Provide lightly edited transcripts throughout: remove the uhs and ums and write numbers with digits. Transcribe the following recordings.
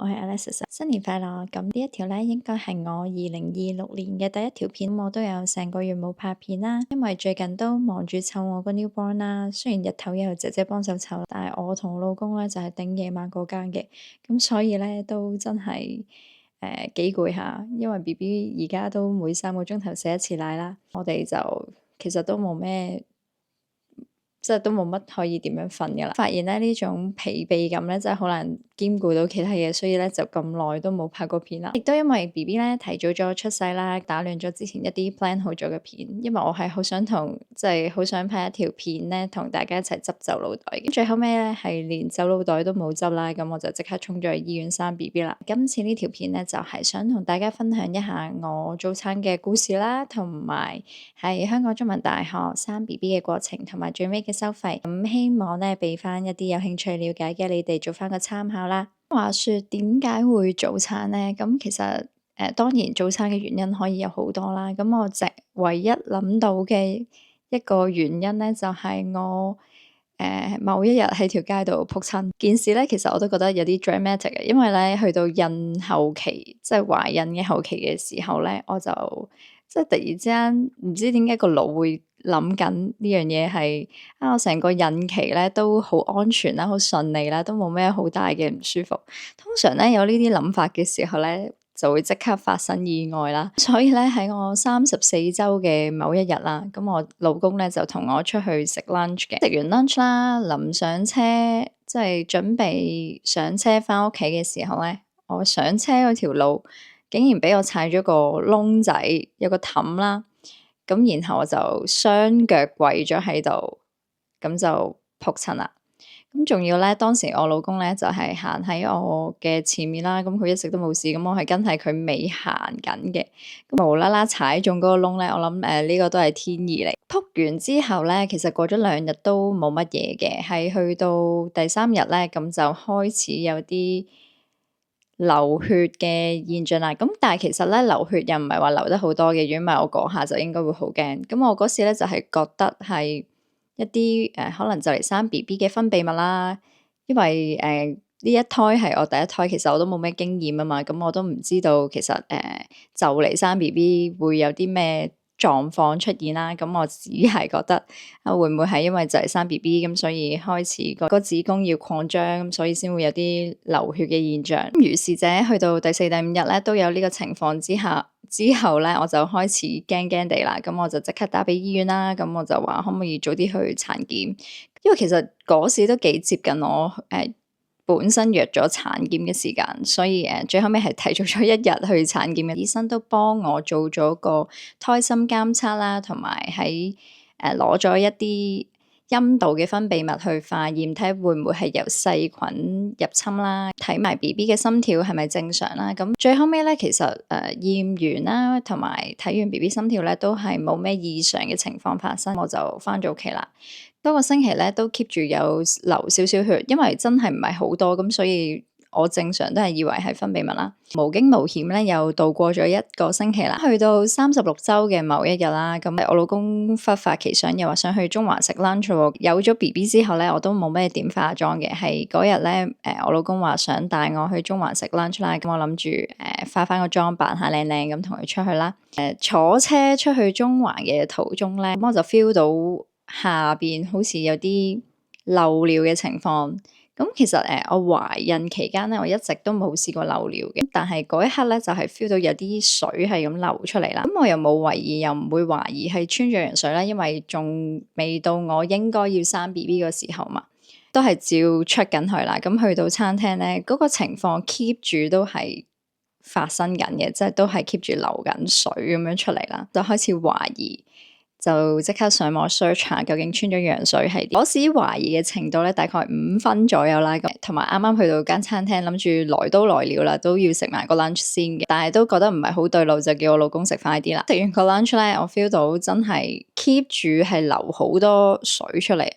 係 Alexis，新年快樂！咁呢一條咧應該係我2026年嘅第一條片，我都有成個月冇拍片啦，因為最近都忙住湊我個 newborn 啦。雖然日頭有姐姐幫手湊，但係我同我老公咧就係頂夜晚嗰間嘅，咁所以咧都真係幾攰下，因為 BB 而家都每3個鐘頭食一次奶啦，我哋就其實都冇咩。即係都冇乜可以點樣瞓㗎啦。發現咧呢種疲憊感咧真係好難兼顧到其他嘢，所以咧就咁耐都冇拍過片啦。亦都因為 BB 咧提早咗出世啦，打亂咗之前一啲 plan 好咗嘅片。因為我係好想好想拍一條片咧，同大家一齊執走腦袋嘅。最後尾咧係連走腦袋都冇執啦，咁我就即刻衝咗去醫院生 BB 啦。今次呢條片咧就係想同大家分享一下我早產嘅故事啦，同埋喺香港中文大學生 BB 嘅過程，同埋最尾嘅收費，咁希望咧俾翻一啲有興趣了解嘅你哋做翻個參考啦。話說點解會早產咧？咁其實當然早產嘅原因可以有好多啦。咁我唯一諗到嘅一個原因咧，就係我某一日喺條街度仆親。件事咧，其實我都覺得有啲 dramatic 嘅，因為咧去到孕後期，即係懷孕嘅後期嘅時候咧，我就即係突然之間唔知點解個腦會諗緊呢樣嘢係我成個孕期咧都好安全啦，好順利啦，都冇咩好大嘅唔舒服。通常咧有呢啲諗法嘅時候咧，就會即刻發生意外啦。所以咧喺我34周嘅某一日啦，咁我老公咧就同我出去食 lunch 嘅。食完 lunch 啦，臨上車即係準備上車翻屋企嘅時候咧，我上車嗰條路竟然俾我踩咗個窿仔，有個氹啦。咁然後我就雙腳跪咗喺度，咁就仆親啦。咁仲要咧，當時我老公咧就係行喺我嘅前面啦，咁佢一直都冇事，咁我係跟喺佢尾行緊嘅，咁無啦啦踩中嗰個窿咧，我諗呢個都係天意嚟。仆完之後咧，其實過咗2日都冇乜嘢嘅，係去到第3日咧，咁就開始有啲流血嘅現象啦，咁但係其實咧流血又唔係話流得好多嘅，如果唔係我嗰下就應該會好驚。咁我嗰時咧就係覺得係一啲可能就嚟生 BB 嘅分泌物啦，因為呢一胎係我第一胎，其實我都冇咩經驗啊嘛，咁我都唔知道其實就嚟生 BB 會有啲咩狀況出現啦，咁我只係覺得會唔會係因為就嚟生 BB 咁，所以開始個子宮要擴張，咁所以先會有啲流血嘅現象。咁如是者去到第4、第5日咧都有呢個情況之後咧，我就開始驚驚地啦，咁我就即刻打俾醫院啦，咁我就話可唔可以早啲去產檢，因為其實嗰時都幾接近我本身約咗產檢嘅時間，所以最後尾係提早咗1日去產檢嘅。醫生都幫我做咗個胎心監測啦，同埋喺攞咗一啲陰道嘅分泌物去化驗，睇下會唔會係由細菌入侵啦，睇埋 BB 嘅心跳係咪正常啦。咁最後尾咧，其實驗完啦，同埋睇完 BB 心跳咧，都係冇咩異常嘅情況發生，我就翻咗屋企啦。多個星期咧都 keep 住有流少少血，因為真係唔係好多，咁所以我正常都係以為係分泌物啦。無驚無險咧，又度過咗1個星期啦。去到36周嘅某一日啦，咁我老公忽發奇想，又話想去中環食 lunch 喎。有咗 BB 之後咧，我都冇咩點化妝嘅。係嗰日咧，我老公話想帶我去中環食 lunch 啦，咁我諗住化翻個妝，扮下靚靚咁同佢出去啦。坐車出去中環嘅途中咧，咁我就 feel 到下邊好似有啲漏尿嘅情況。咁其實我懷孕期間咧，我一直都冇試過漏尿嘅，但係嗰一刻咧就係 feel 到有啲水係咁流出嚟啦。咁我又冇懷疑，又唔會懷疑係穿咗羊水啦，因為仲未到我應該要生 BB 嘅時候嘛，都係照出緊去啦。咁去到餐廳咧，嗰個情況 keep 住都係發生緊嘅，即係都係 keep 住流緊水咁樣出嚟啦，就開始懷疑。就即刻上網 search 下究竟穿咗羊水係點。嗰時懷疑嘅程度咧，大概5分左右啦。咁同埋啱啱去到間餐廳，諗住來都來了啦，都要食埋個 lunch 先嘅。但係都覺得唔係好對路，就叫我老公食快啲啦。食完個 lunch 咧，我 feel 到真係 keep 住係流好多水出嚟。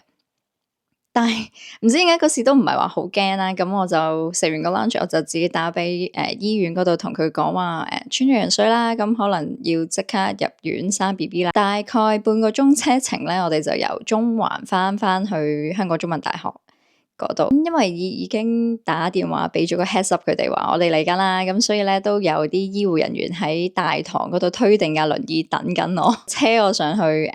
但係唔知點解嗰時都唔係話好驚啦，咁我就食完個 lunch，我就自己打俾醫院嗰度同佢講話穿咗羊水啦，咁可能要即刻入院生 BB 啦。大概半個鐘車程咧，我哋就由中環翻去香港中文大學。嗰度，因為已經打電話俾咗個 heads up 佢哋話我哋嚟緊啦，咁所以咧都有啲醫護人員喺大堂嗰度推定架輪椅等緊我，車我上去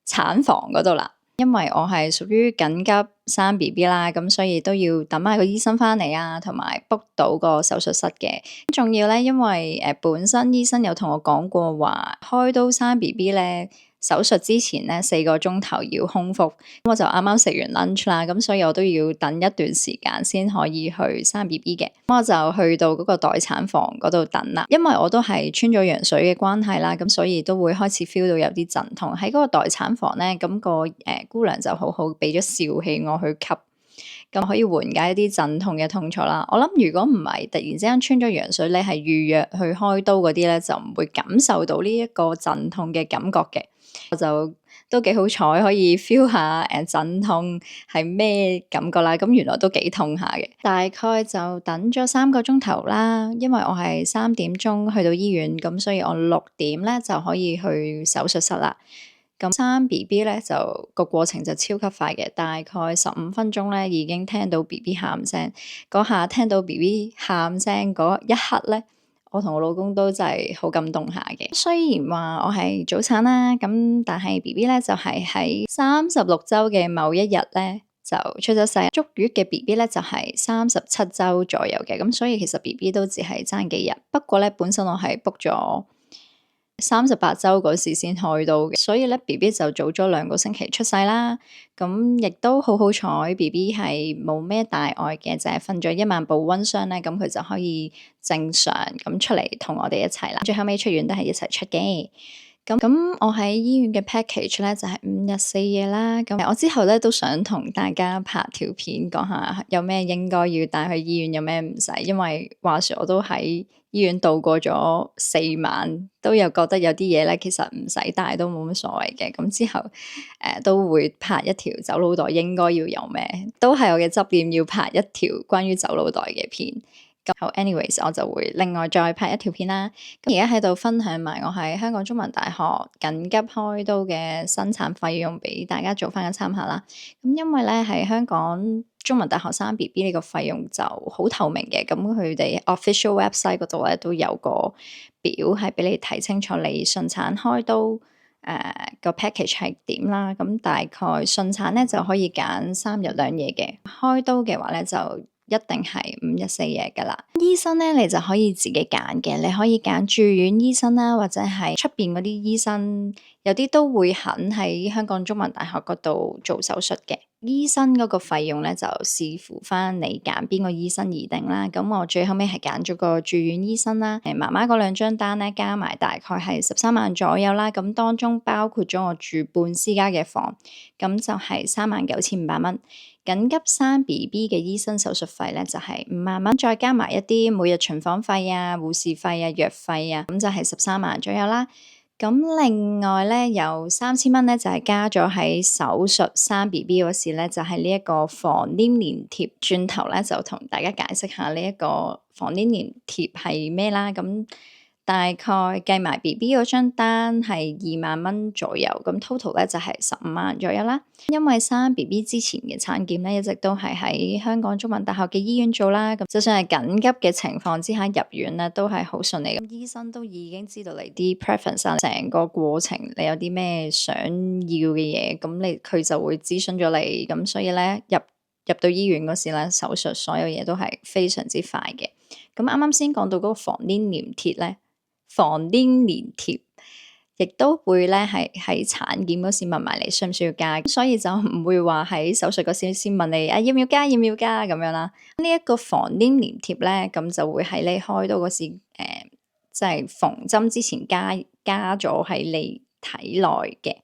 產房嗰度啦。因為我係屬於緊急生 BB 啦，咁所以都要等埋個醫生翻嚟啊，同埋 book 到個手術室嘅。仲要咧，因為本身醫生有同我講過話，開刀生 BB 咧，手術之前咧4個鐘頭要空腹，咁我就啱啱食完 lunch 啦，咁所以我都要等一段時間先可以去生 BB 嘅。咁我就去到嗰個待產房嗰度等啦，因為我都係穿咗羊水嘅關係啦，咁所以都會開始 feel 到有啲陣痛。喺嗰個待產房咧，咁個姑娘就好好俾咗笑氣我去吸。咁可以緩解一啲陣痛嘅痛楚啦。我諗如果唔係突然之間穿咗羊水，你係預約去開刀嗰啲咧，就唔會感受到呢一個陣痛嘅感覺嘅。我就都幾好彩，可以 feel 下陣痛係咩感覺啦。咁原來都幾痛下嘅。大概就等咗3個鐘頭啦，因為我係3點鐘去到醫院，咁所以我6點咧就可以去手術室啦。咁生 BB 咧就個過程就超級快嘅，大概15分鐘咧已經聽到 BB 喊聲，嗰下聽到 BB 喊聲嗰一刻咧，我同我老公都真係好感動下嘅。雖然話我係早產啦，咁但係 BB 咧就係喺36週嘅某一日咧就出咗世，足月嘅 BB 咧就係37週左右嘅，咁所以其實 BB 都只係爭幾日。不過咧本身我係 book 咗38週嗰時先開刀嘅，所以咧 BB 就早咗2個星期出世啦。咁亦都好好彩，BB 係冇咩大礙嘅，就係瞓咗1萬步溫箱咧，咁佢就可以正常咁出嚟同我哋一齊啦。最後尾出院都係一齊出嘅。咁我喺醫院嘅 package 咧就係5日4夜啦。咁我之後咧都想同大家拍條片講下有咩應該要帶去醫院，有咩唔使，因為話說我都喺醫院度過咗4晚，都有覺得有啲嘢咧其實唔使帶都冇乜所謂嘅。咁之後都會拍一條走佬袋應該要有咩，都係我嘅執念要拍一條關於走佬袋嘅片。好 anyways 我就會另外再拍一條片啦。咁而家喺度分享埋我喺香港中文大學緊急開刀嘅生產費用俾大家做翻個參考啦。咁因為咧喺香港中文大學生 BB 呢個費用就好透明嘅，咁佢哋 official website 嗰度咧都有個表係俾你睇清楚你順產開刀個 package 係點啦。咁大概順產咧就可以揀3日2夜嘅，開刀嘅話咧就一定係5日4夜噶啦。醫生咧，你就可以自己揀嘅，你可以揀住院醫生啦，或者係出邊嗰啲醫生，有啲都會肯喺香港中文大學嗰度做手術嘅。醫生嗰個費用咧就視乎翻你揀邊個醫生而定啦。咁我最後尾係揀咗個住院醫生啦。媽媽嗰2張單咧加埋大概係13萬左右啦。咁當中包括咗我住半私家嘅房，咁就係39,500蚊。緊急生 BB 嘅醫生手術費咧就係5萬蚊，再加埋一啲每日巡房費啊、護士費啊、藥費啊，咁就係13萬左右啦。咁另外咧有3000蚊咧就係加咗喺手術生 BB 嗰時咧，就係呢一個防黏連貼。轉頭咧就同大家解釋下呢一個防黏連貼係咩啦。咁大概計埋 BB 嗰張單係2萬蚊左右，咁 total 咧就係15萬左右啦。因為生 BB 之前嘅產檢咧，一直都係喺香港中文大學嘅醫院做啦。咁就算係緊急嘅情況之下入院咧，都係好順利。咁醫生都已經知道你啲 preference，成個過程你有啲咩想要嘅嘢，咁佢就會諮詢咗你。咁所以咧入到醫院嗰時咧，手術所有嘢都係非常之快嘅。咁啱啱先講到嗰個防黏連貼咧。防黏連貼亦都會咧係喺產檢嗰時問埋你需唔需要加，所以就唔會話喺手術嗰時先問你要唔要加咁樣啦。呢一個防黏連貼咧，咁就會喺你開刀嗰時即係縫針之前加咗喺你體內嘅。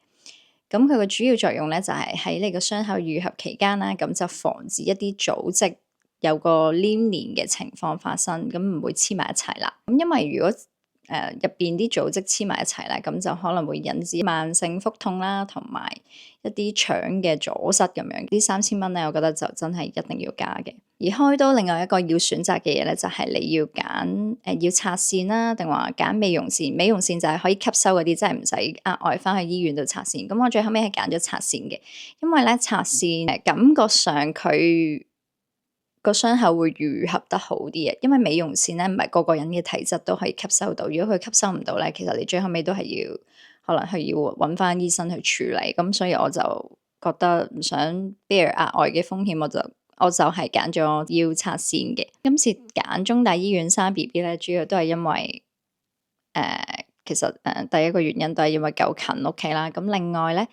咁佢個主要作用咧就係喺你個傷口愈合期間啦，咁就防止一啲組織有個黏連嘅情況發生，咁唔會黐埋一齊啦。咁因為如果入邊啲組織黐埋一齊咧，咁就可能會引致慢性腹痛啦，同埋一啲腸嘅阻塞咁樣。呢3000蚊咧，我覺得就真係一定要加嘅。而開刀另外一個要選擇嘅嘢咧，就係你要揀要拆線啦，定話揀美容線。美容線就係可以吸收嗰啲，即係唔使額外翻去醫院度拆線。咁我最後尾係揀咗拆線嘅，因為咧拆線感覺上佢個傷口會愈合得好啲嘅，因為美容線咧唔係個個人嘅體質都可以吸收到。如果佢吸收唔到咧，其實你最後尾都係可能係要揾翻醫生去處理。咁所以我就覺得唔想 bear 額外嘅風險，我就係揀咗要拆線嘅。今次揀中大醫院生 BB 咧，主要都係因為其實第一個原因都係因為夠近屋企啦。咁另外咧，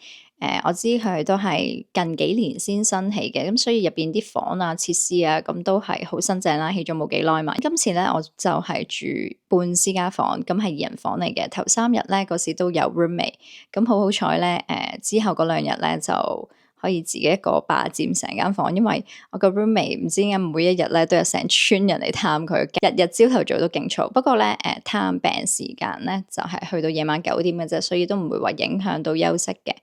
我知佢都係近幾年先新起嘅，咁所以入邊啲房啊、設施啊，咁都係好新淨啦，起咗冇幾耐嘛。今次咧，我就係住半私家房，咁係2人房嚟嘅。頭3日咧，嗰時都有 roommate，咁好彩咧，之後嗰2日咧就可以自己一個霸佔成間房，因為我個 roommate 唔知點解每一日咧都有成村人嚟探佢，日日朝頭早都勁嘈。不過咧，探病時間咧就係去到夜晚9點嘅啫，所以都唔會話影響到休息嘅。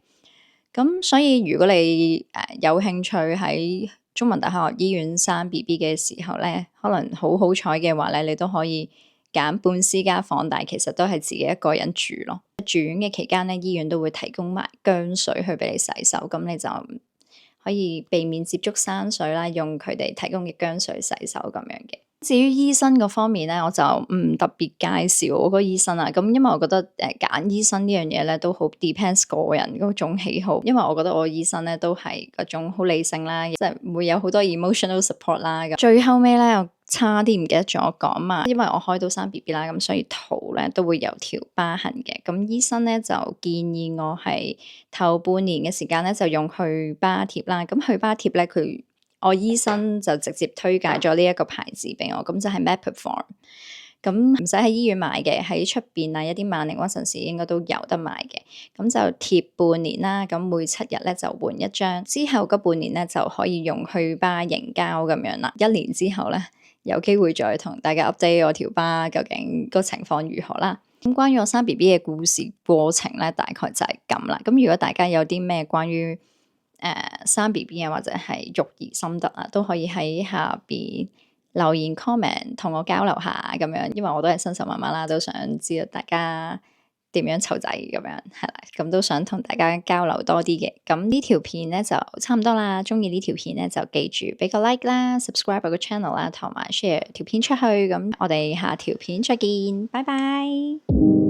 咁所以如果你有興趣喺中文大學醫院生 BB 嘅時候咧，可能好彩嘅話咧，你都可以揀半私家房，但係其實都係自己一個人住咯。住院嘅期間咧，醫院都會提供埋薑水去俾你洗手，咁你就可以避免接觸山水啦，用佢哋提供嘅薑水洗手咁樣嘅。至於醫生嗰方面咧，我就唔特別介紹我個醫生啦。咁因為我覺得揀醫生呢樣嘢咧都好 depends 個人嗰種喜好。因為我覺得我醫生咧都係嗰種好理性啦，即係會有好多 emotional support 啦。最後尾咧，我差啲唔記得咗講嘛，因為我開刀生 BB 啦，咁所以肚咧都會有條疤痕嘅。咁醫生咧就建議我係頭半年嘅時間咧就用去疤貼啦。咁去疤貼咧我醫生就直接推介咗呢一個牌子俾我，咁就係 Mepiform。咁唔使喺醫院買嘅，喺出邊啊一啲萬寧屈臣氏應該都有得買嘅。咁就貼半年啦，咁每7日咧就換一張，之後嗰半年咧就可以用去疤凝膠咁樣啦。1年之後咧，有機會再同大家 update 我條疤究竟個情況如何啦。咁關於我生 BB 嘅故事過程咧，大概就係咁啦。咁如果大家有啲咩關於生 BB 啊，或者係育兒心得啊，都可以喺下邊留言 comment 同我交流下咁樣，因為我都係新手媽媽啦，都想知道大家點樣湊仔咁樣，係啦，咁都想同大家交流多啲嘅。咁呢條片咧就差唔多啦，中意呢條片咧就記住俾個 like 啦 ，subscribe 我個 channel 啦，同埋 share 條片出去。咁我哋下條片再見，拜拜。